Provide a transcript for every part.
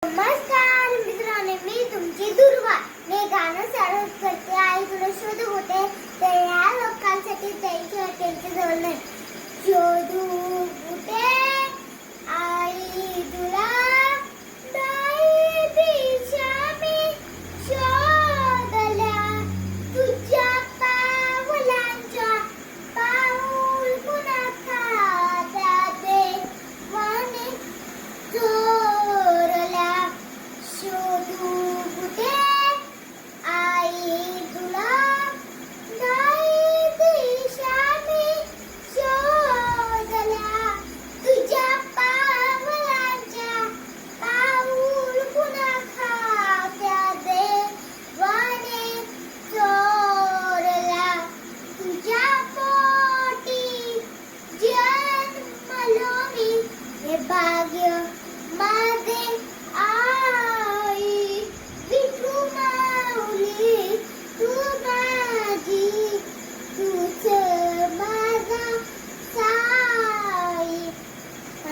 नमस्कार मित्रांनो, मी तुमची दुर्वा. मी गाणं सादर करते. आई तुला शोधत होते तर या लोकांसाठी त्यांच्या जवळ नाही. शोधू कुठे आई तुला, नाही दिशा मी शोधल्या, तुझ्या पावलांच्या पाऊल पुन्हा खात्याते वाने चोरल्या. शोधू कुठे आई तुला, नाही दिशा मी शोधल्या, तुझ्या पावलांच्या पाऊल पुन्हा खात्याते वाने चोरल्या. तुझ्या पोटी जन्मलो मी, हे भाग्य माझे आई. विठू माऊली तू माझी, तूच माझा साई.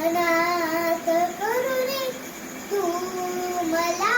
अनाथ करुणी तू मला